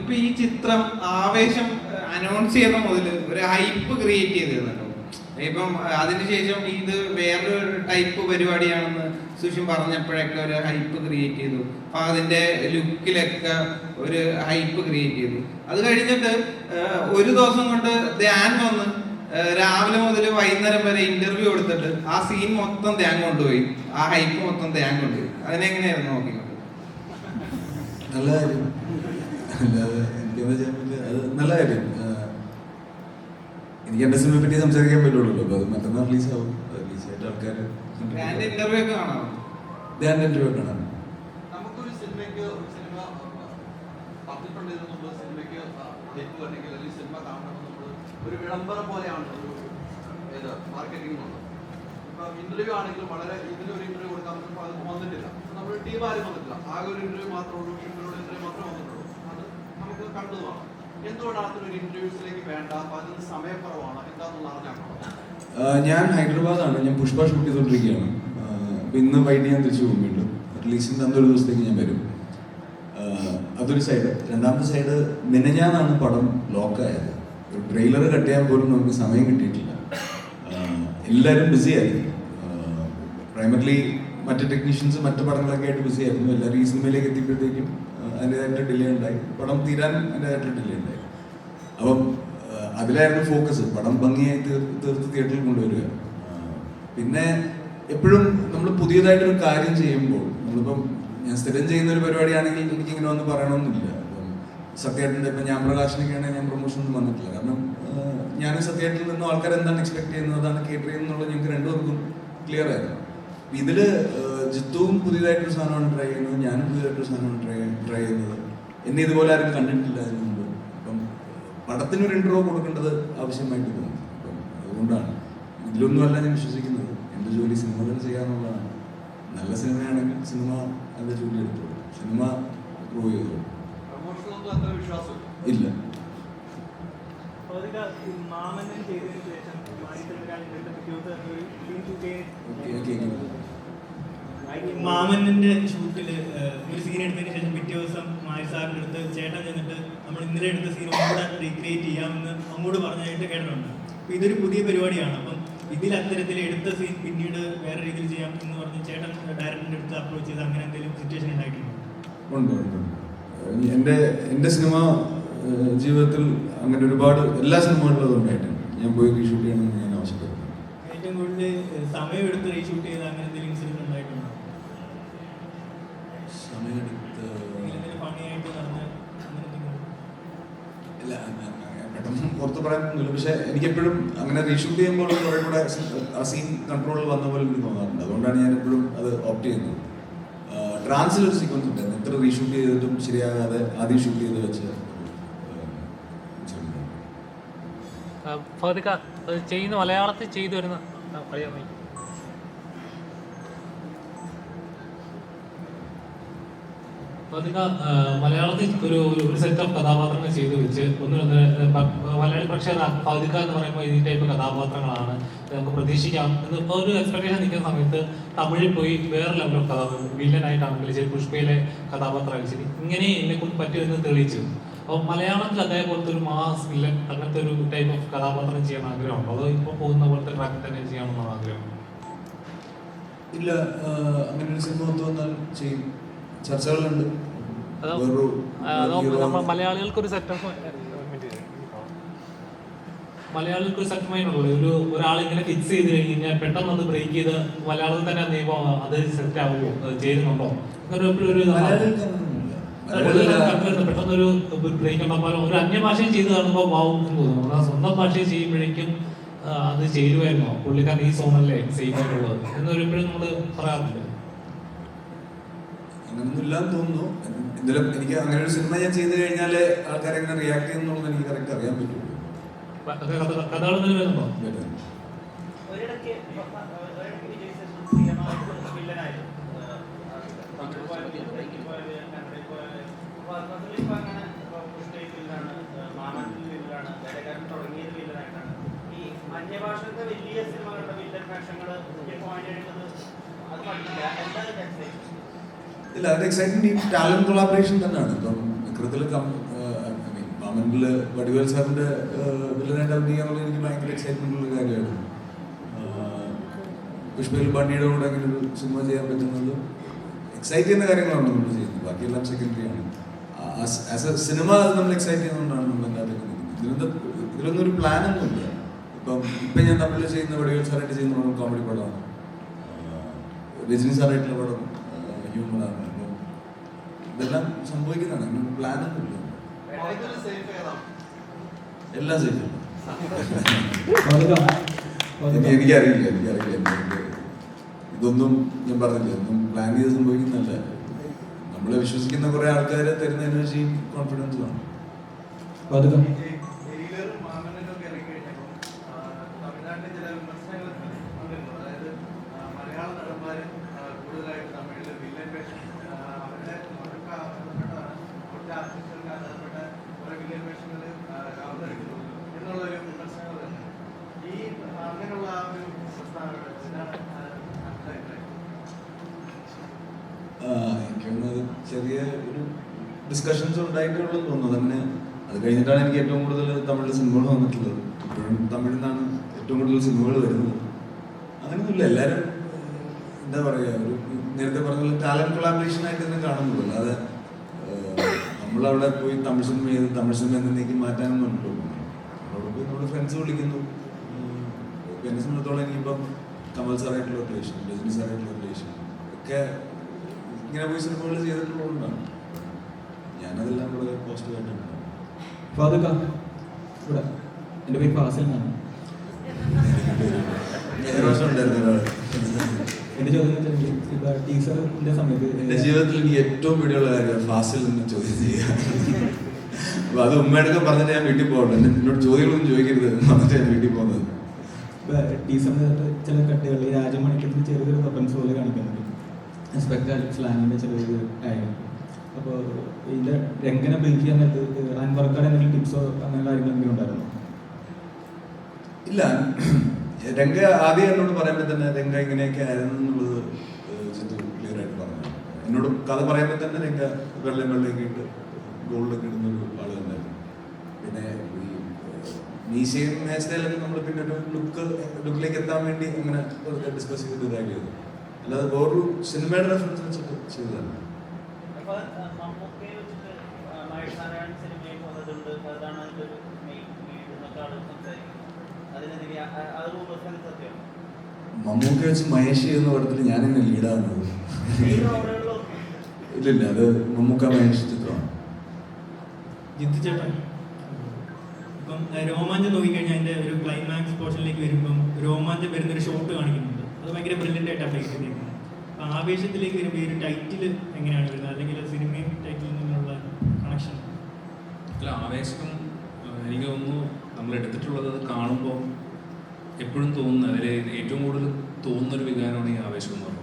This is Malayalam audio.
ഇപ്പൊ ഈ ചിത്രം ആവേശം അനൗൺസ് ചെയ്ത മുതൽ ഒരു ഹൈപ്പ് ക്രിയേറ്റ് ചെയ്തിരുന്നല്ലോ. ഇപ്പം അതിനുശേഷം ഇത് വേറൊരു ടൈപ്പ് പരിപാടിയാണെന്ന് സുഷിൻ പറഞ്ഞപ്പോഴൊക്കെ ഒരു ഹൈപ്പ് ക്രിയേറ്റ് ചെയ്തു. അപ്പൊ അതിന്റെ ലുക്കിലൊക്കെ ഒരു ഹൈപ്പ് ക്രിയേറ്റ് ചെയ്തു. അത് കഴിഞ്ഞിട്ട് ഒരു ദിവസം കൊണ്ട് ധ്യാൻ വന്ന് രാവിലെ മുതൽ വൈകുന്നേരം വരെ ഇന്റർവ്യൂ കൊടുത്തിട്ട് ആ സീൻ മൊത്തം ധ്യാൻ കൊണ്ടുപോയി, ആ ഹൈപ്പ് മൊത്തം ധ്യാൻ കൊണ്ടുപോയി. അതിനെങ്ങനെയായിരുന്നു നോക്കിക്കൊണ്ട്? നല്ല കാര്യം, അല്ലാതെ എനിക്കെന്താ ചെയ്യാൻ പറ്റില്ല. അത് നല്ല കാര്യം. എനിക്ക് എന്റെ സിനിമയെ പറ്റി സംസാരിക്കാൻ പറ്റുള്ളൂ. അപ്പൊ അത് മറ്റന്നാൾ റിലീസ് ആവും. റിലീസായിട്ട് ആൾക്കാർ ഇന്റർവ്യൂ ഒക്കെ കാണാം. ധ്യാന്റെ ഇന്റർവ്യൂ കാണാം. നമുക്കൊരു സിനിമയ്ക്ക് സിനിമ പറഞ്ഞിട്ടുണ്ടെങ്കിൽ സിനിമയ്ക്ക് ഹൈപ്പ് അല്ലെങ്കിൽ സിനിമ കാണണമെന്ന് നമ്മൾ ഒരു വിളംബരം പോലെയാണ് ഒരു ഇത് മാർക്കറ്റിംഗ് എന്നുള്ളത്. ഇപ്പം ഇന്റർവ്യൂ ആണെങ്കിലും വളരെ ഇതിലൊരു ഇന്റർവ്യൂ കൊടുക്കാൻ പറ്റുമ്പോൾ അത് വന്നിട്ടില്ല. നമ്മൾ ടീം ആരും വന്നിട്ടില്ല. ആകെ ഒരു ഇന്റർവ്യൂ മാത്രമേ ഉള്ളൂ, ഷിമ്പിളോട് ഇന്റർവ്യൂ മാത്രമേ വന്നിട്ടുള്ളൂ. അത് നമുക്ക് കണ്ടതുമാണ്. എന്തുകൊണ്ടാണ് ഒരു ഇന്റർവ്യൂസിലേക്ക് വേണ്ട? അപ്പൊ അതിന് സമയക്കുറവാണ് എന്താണെന്നുള്ള അറിഞ്ഞാണോ? ഞാൻ ഹൈദരാബാദാണ്. ഞാൻ പുഷ്പ ഷൂട്ട് ചെയ്തുകൊണ്ടിരിക്കുകയാണ്. ഇന്ന് വൈകിട്ട് ഞാൻ തിരിച്ചു പോകും വീണ്ടും. റിലീസിൻ്റെ അന്നൊരു ദിവസത്തേക്ക് ഞാൻ വരും. അതൊരു സൈഡ്. രണ്ടാമത്തെ സൈഡ്, മിനഞ്ഞാന്നാണ് പടം ലോക്കായത്. ഒരു ട്രെയിലർ കട്ട് ചെയ്യാൻ പോലും നമുക്ക് സമയം കിട്ടിയിട്ടില്ല. എല്ലാവരും ബിസി ആയിരുന്നു. പ്രൈമർലി മറ്റ് ടെക്നീഷ്യൻസ് മറ്റ് പടങ്ങളൊക്കെ ആയിട്ട് ബിസി ആയിരുന്നു. എല്ലാവരും ഈ സിനിമയിലേക്ക് എത്തിയപ്പോഴത്തേക്കും അതിൻ്റെതായിട്ട് ഡിലേ ഉണ്ടായി. പടം തീരാൻ അതിൻ്റെതായിട്ട് ഡിലേ ഉണ്ടായി. അപ്പം അതിലായിരുന്നു ഫോക്കസ്. പടം ഭംഗിയായി തീർത്ത് തിയേറ്ററിൽ കൊണ്ടുവരിക. പിന്നെ എപ്പോഴും നമ്മൾ പുതിയതായിട്ടൊരു കാര്യം ചെയ്യുമ്പോൾ, നമ്മളിപ്പം ഞാൻ സ്ഥിരം ചെയ്യുന്ന ഒരു പരിപാടിയാണെങ്കിൽ എനിക്കിങ്ങനെ വന്ന് പറയണമെന്നില്ല. അപ്പം സത്യേട്ടൻ്റെ ഇപ്പം ഞാൻ പ്രകാശനൊക്കെയാണെങ്കിൽ ഞാൻ പ്രൊമോഷനൊന്നും വന്നിട്ടില്ല. കാരണം ഞാൻ സത്യേട്ടിൽ നിന്നും ആൾക്കാർ എന്താണ് എക്സ്പെക്ട് ചെയ്യുന്നത്, അതാണ് കേട്ടർ ചെയ്യുന്നുള്ളത് ഞങ്ങൾക്ക് രണ്ടുപേർക്കും ക്ലിയർ ആയിരുന്നു. ഇതിൽ ജിത്തുവും പുതിയതായിട്ടൊരു സാധനമാണ് ട്രൈ ചെയ്യുന്നത്, ഞാനും പുതിയതായിട്ടൊരു സാധനമാണ് ട്രൈ ചെയ്യുന്നത്. എന്നെ ഇതുപോലെ ആരും കണ്ടിട്ടില്ല അതിന് മുമ്പ്. അപ്പം പടത്തിനൊരു ഇൻട്രോ കൊടുക്കേണ്ടത് ആവശ്യമായിട്ട് തോന്നി. അപ്പം അതുകൊണ്ടാണ് ഇതിലൊന്നുമല്ല ഞാൻ വിശ്വസിക്കുന്നത്. എൻ്റെ ജോലി സിനിമകൾ ചെയ്യാന്നുള്ളതാണ്. നല്ല സിനിമയാണെങ്കിൽ സിനിമ അതിൻ്റെ ജോലി എടുത്തോളൂ, സിനിമ പ്രൂവ് ചെയ്തോളൂ. ഇല്ല. മാമന്നന്റെ ഷൂട്ടില് ഒരു സീൻ എടുത്തതിന് ശേഷം പിറ്റേ ദിവസം മായി സാറിൻ്റെ അടുത്ത് ചേട്ടൻ ചെന്നിട്ട് നമ്മൾ ഇന്നലെ എടുത്ത സീൻ ഒന്നുകൂടെ റീക്രിയേറ്റ് ചെയ്യാമെന്ന് അങ്ങോട്ട് പറഞ്ഞായിട്ട് കേട്ടിട്ടുണ്ട്. അപ്പോൾ ഇതൊരു പുതിയ പരിപാടിയാണ്. അപ്പം ഇതിൽ അത്തരത്തിൽ എടുത്ത സീൻ പിന്നീട് വേറെ രീതിയിൽ ചെയ്യാം എന്ന് പറഞ്ഞ് ചേട്ടൻ ഡയറക്ടറിൻ്റെ അടുത്ത് അപ്രോച്ച് ചെയ്ത് അങ്ങനെ എന്തെങ്കിലും സിറ്റുവേഷൻ ഉണ്ടായിട്ടുണ്ടോ? ഉണ്ട്. എൻ്റെ സിനിമ ജീവിതത്തിൽ അങ്ങനെ ഒരുപാട് എല്ലാ സിനിമകളിലും ഉണ്ടായിട്ടുണ്ട്. ഞാൻ പോയി റീഷൂട്ട് ചെയ്യണമെന്ന് ഞാൻ ആവശ്യപ്പെടുന്നു. ഏറ്റവും കൂടുതൽ സമയം എടുത്ത് റീഷൂട്ട് ചെയ്ത് അങ്ങനെ എന്തെങ്കിലും ഇൻസിഡന്റ് ഉണ്ടായിട്ടുണ്ടോ? പണിയായിട്ട് നടന്ന് ഇല്ല, പെട്ടെന്ന് പുറത്ത് പറയാനൊന്നുമില്ല. പക്ഷെ എനിക്കെപ്പോഴും അങ്ങനെ റീഷൂട്ട് ചെയ്യുമ്പോൾ കുറേ കൂടെ ആ സീൻ കൺട്രോളിൽ വന്ന പോലെ എനിക്ക് തോന്നാറുണ്ട്. അതുകൊണ്ടാണ് ഞാൻ എപ്പോഴും അത് ഓപ്റ്റ് ചെയ്യുന്നത്. ട്രാൻസിലൊരു സീക്വൻസ് ഉണ്ടായിരുന്നു. എത്ര റീഷൂട്ട് ചെയ്തിട്ടും ശരിയാകാതെ ആദ്യം ഷൂട്ട് ചെയ്ത് വെച്ച് ചെയ്യുന്ന മലയാളത്തിൽ ചെയ്തു വരുന്ന മലയാളത്തിൽ ഒരു സെറ്റ് ഓഫ് കഥാപാത്രങ്ങൾ ചെയ്തു വെച്ച് മലയാളി പ്രേക്ഷകർ ഫൗദിക എന്ന് പറയുമ്പോൾ ഈ ടൈപ്പ് കഥാപാത്രങ്ങളാണ് നമുക്ക് പ്രതീക്ഷിക്കാം എന്ന് ഒരു എക്സ്പെക്ടേഷൻ നിൽക്കുന്ന സമയത്ത് തമിഴിൽ പോയി വേറെ ലെവൽ ഓഫ് കഥാപാത്രം വില്ലനായിട്ടാണെങ്കിൽ ശരി, പുഷ്പയിലെ കഥാപാത്രമായാലും ശരി, ഇങ്ങനെ എന്നെക്കൊണ്ട് പറ്റുമെന്ന് തെളിയിച്ചു. അപ്പോൾ മലയാളത്തിൽ അതേപോലത്തെ ഒരു മാസ് വില്ലൻ അങ്ങനത്തെ ഒരു ടൈപ്പ് ഓഫ് കഥാപാത്രം ചെയ്യാൻ ആഗ്രഹമുണ്ടോ? അതോ ഇപ്പോൾ പോകുന്ന പോലത്തെ ട്രാക്ക് തന്നെ ചെയ്യണമെന്നാണ് ആഗ്രഹം? ഇല്ല, അങ്ങനെ ഒരു സിനിമ വന്നാൽ ചെയ്യും. ചർച്ചകളുണ്ട്. മലയാളികൾക്കൊരു സെറ്റ് മൈൻഡുള്ളൂ. ഒരാളിങ്ങനെ ഫിക്സ് ചെയ്ത് കഴിഞ്ഞാൽ പെട്ടെന്ന് അത് ബ്രേക്ക് ചെയ്ത് മലയാളത്തിൽ തന്നെ നിയമം അത് സെറ്റ് ആവുമോ, ചേരുന്നുണ്ടോ? പെട്ടെന്നൊരു ബ്രേക്ക് ഉണ്ടാകുമ്പോൾ ഒരു അന്യഭാഷയും ചെയ്ത് കാണുമ്പോൾ വാവും തോന്നുന്നു. സ്വന്തം ഭാഷയിൽ ചെയ്യുമ്പോഴേക്കും അത് ചേരുമായിരുന്നോ, പുള്ളിക്കാരൻ ഈ സോണല്ലേ സെയിം ആയിട്ടുള്ളത് എന്നൊരുപ്പോഴും നമ്മൾ പറയാറുണ്ട്. അങ്ങനൊന്നുമില്ലാന്ന് തോന്നുന്നു. എന്തായാലും എനിക്ക് അങ്ങനെ ഒരു സിനിമ ഞാൻ ചെയ്ത് കഴിഞ്ഞാൽ ആൾക്കാരെ എങ്ങനെ റിയാക്ട് ചെയ്യുന്നുള്ളത് എനിക്ക് കറക്റ്റ് അറിയാൻ പറ്റുള്ളൂ. കഥകൾ വരുന്നുണ്ടോ? ഇല്ല, അത് എക്സൈറ്റ്മെന്റ് ഈ ടാലന്റ് കൊളാബറേഷൻ തന്നെയാണ്. ഇപ്പം വിക്രത്തിൽ മാമനിൽ വടിവേൽ സാറിൻ്റെ വില്ലനായിട്ട് അഭിനയിക്കാന്നുള്ളത് എനിക്ക് ഭയങ്കര എക്സൈറ്റ്മെൻ്റ് ഉള്ള കാര്യമായിരുന്നു. പുഷ്പയിൽ ബണ്ണിയുടെ കൂടെ അങ്ങനെ ഒരു സിനിമ ചെയ്യാൻ പറ്റുന്നത് എക്സൈറ്റ് ചെയ്യുന്ന കാര്യങ്ങളാണ് നമ്മൾ ചെയ്യുന്നത്, ബാക്കിയെല്ലാം സെക്കൻഡറി ആണ്. ആസ് എ സിനിമ അത് നമ്മൾ എക്സൈറ്റ് ചെയ്യുന്നതുകൊണ്ടാണ് നമ്മൾ എല്ലാവരും നിൽക്കുന്നത്. ഇതിലൊന്നും ഒരു പ്ലാനൊന്നുമില്ല. ഇപ്പം ഞാൻ തമിഴിൽ ചെയ്യുന്ന വടിവേൽ സാറായിട്ട് ചെയ്യുന്ന പടം കോമഡി പടമാണ്, രജനി സാറായിട്ടുള്ള പടം ഹ്യൂമറാണ്. അപ്പം ഇതെല്ലാം സംഭവിക്കുന്നതാണ്, അങ്ങനെ പ്ലാനൊന്നുമില്ല. എല്ലാം സേഫാണ്. എനിക്കറിയില്ല. ഇതൊന്നും ഞാൻ പറഞ്ഞില്ല, ഒന്നും പ്ലാൻ ചെയ്ത് സംഭവിക്കുന്നതല്ല. നമ്മളെ വിശ്വസിക്കുന്ന കുറെ ആൾക്കാരെ തരുന്ന എനർജിയും കോൺഫിഡൻസും ആണ്. എനിക്കൊന്നത് ചെറിയ ഒരു ഡിസ്കഷൻസ് ഉണ്ടായിട്ടുള്ളതെന്ന് തോന്നുന്നു. തന്നെ അത് കഴിഞ്ഞിട്ടാണ് എനിക്ക് ഏറ്റവും കൂടുതൽ തമിഴിൽ സിനിമകൾ വന്നിട്ടുള്ളത്. ഇപ്പോഴും തമിഴിൽ നിന്നാണ് ഏറ്റവും കൂടുതൽ സിനിമകൾ വരുന്നത്. അങ്ങനെയൊന്നുമില്ല, എല്ലാവരും എന്താ പറയുക, ഒരു നേരത്തെ പറഞ്ഞ ടാലന്റ് കൊളാബറേഷൻ ആയിട്ട് തന്നെ കാണുന്നുള്ളൂ. അല്ലാതെ നമ്മളവിടെ പോയി തമിഴ് സിനിമ ചെയ്ത് തമിഴ് സിനിമ എന്നേക്ക് മാറ്റാനൊന്നും ഉണ്ടോ. അവിടെ പോയി നമ്മുടെ ഫ്രണ്ട്സ് വിളിക്കുന്നു. എന്നെ സംബന്ധിച്ചോളം എനിക്കിപ്പം കമൽ സാറായിട്ടുള്ള റിലേഷൻ, രജനി സാറായിട്ടുള്ള റിലേഷൻ ഒക്കെ ഇങ്ങനെ പോയി സിനിമകൾ ചെയ്തിട്ടുള്ളതുകൊണ്ടാണ് ഞാനതെല്ലാം വളരെ പോസിറ്റീവായിട്ടാണ്. ഇവിടെ എൻ്റെ പേര് ഫാസിൽ എന്നാണ്. എൻ്റെ ചോദ്യം എന്ന് വെച്ചാൽ ഇപ്പോൾ ടീച്ചറിൻ്റെ സമയത്ത് എൻ്റെ ജീവിതത്തിൽ എനിക്ക് ഏറ്റവും പേടിയുള്ള കാര്യമാണ് ഫാസിൽ നിന്ന് ചോദ്യം ചെയ്യുക. അപ്പോൾ അത് ഉമ്മയോടൊക്കെ പറഞ്ഞിട്ട് ഞാൻ വീട്ടിൽ പോകണം. എന്നോട് ചോദ്യങ്ങളൊന്നും ചോദിക്കരുത് എന്ന് പറഞ്ഞിട്ട് ഞാൻ വീട്ടിൽ പോകുന്നത്. ഇപ്പോൾ ടീച്ചറിൻ്റെ ചില കട്ടുകൾ ഈ രാജമണിക്കത്തിന് ചെറിയൊരു റെഫറൻസ് പോലെ കാണിക്കുന്നുണ്ട്, സ്പെക്ടർ സ്ലാങ്ങിൻ്റെ ചെറിയൊരു കാര്യം. അപ്പോൾ ഇതിൻ്റെ രംഗനെ ബ്രീഫ് ചെയ്യാൻ നേരത്ത് അൻവർക്കാട് എന്തെങ്കിലും ടിപ്സോ അങ്ങനെ കാര്യങ്ങളെങ്കിലും ഉണ്ടായിരുന്നു? ഇല്ല, രംഗ ആദ്യം എന്നോട് പറയുമ്പോൾ തന്നെ രംഗ ഇങ്ങനെയൊക്കെ ആയിരുന്നു എന്നുള്ളത് ചിത്തു ക്ലിയർ ആയിട്ട് പറഞ്ഞു. എന്നോട് കഥ പറയുമ്പോൾ തന്നെ രംഗ വെള്ളയൊക്കെ ഇട്ട് ഗോൾഡൊക്കെ ഇടുന്നൊരു ആൾ തന്നെയായിരുന്നു. പിന്നെ ഈ മീശയും മേച്ചയിലൊക്കെ നമ്മൾ പിന്നെ ഒരു ലുക്കിലേക്ക് എത്താൻ വേണ്ടി അങ്ങനെ ഡിസ്കസ് ചെയ്തിട്ട് ഇതാക്കിയത്, അല്ലാതെ വേറൊരു സിനിമയുടെ റെഫറൻസ് വെച്ചിട്ട് ചെയ്തതാണ്. മമ്മൂക്ക വെച്ച് മഹേഷ് എന്ന പടത്തിൽ ഞാനെന്നെ ലീഡാകുന്നത്. ഇല്ലില്ല, അത് മമ്മൂക്ക മഹേഷ് ചിത്രമാണ്. ജിത്തു ചേട്ടൻ ഇപ്പം രോമാഞ്ചം നോക്കിക്കഴിഞ്ഞാൽ അതിൻ്റെ ഒരു ക്ലൈമാക്സ് പോർഷനിലേക്ക് വരുമ്പം രോമാഞ്ചം വരുന്നൊരു ഷോട്ട് കാണിക്കുന്നുണ്ട്. അത് ഭയങ്കര ബ്രില്യൻ്റ് ആയിട്ട് അപ്ഡേറ്റ് ചെയ്തേക്കുന്നത്. അപ്പം ആവേശത്തിലേക്ക് വരുമ്പോൾ ഈ ഒരു ടൈറ്റിൽ എങ്ങനെയാണ് വരുന്നത്, അല്ലെങ്കിൽ സിനിമയും ടൈറ്റിൽ നിന്നുള്ള കണക്ഷൻ? അല്ല, ആവേശം എനിക്ക് തോന്നുന്നു നമ്മൾ എടുത്തിട്ടുള്ളത് കാണുമ്പോൾ എപ്പോഴും തോന്നുന്ന അതിൽ ഏറ്റവും കൂടുതൽ തോന്നുന്നൊരു വികാരമാണ് ഈ ആവേശം എന്ന് പറയുന്നത്.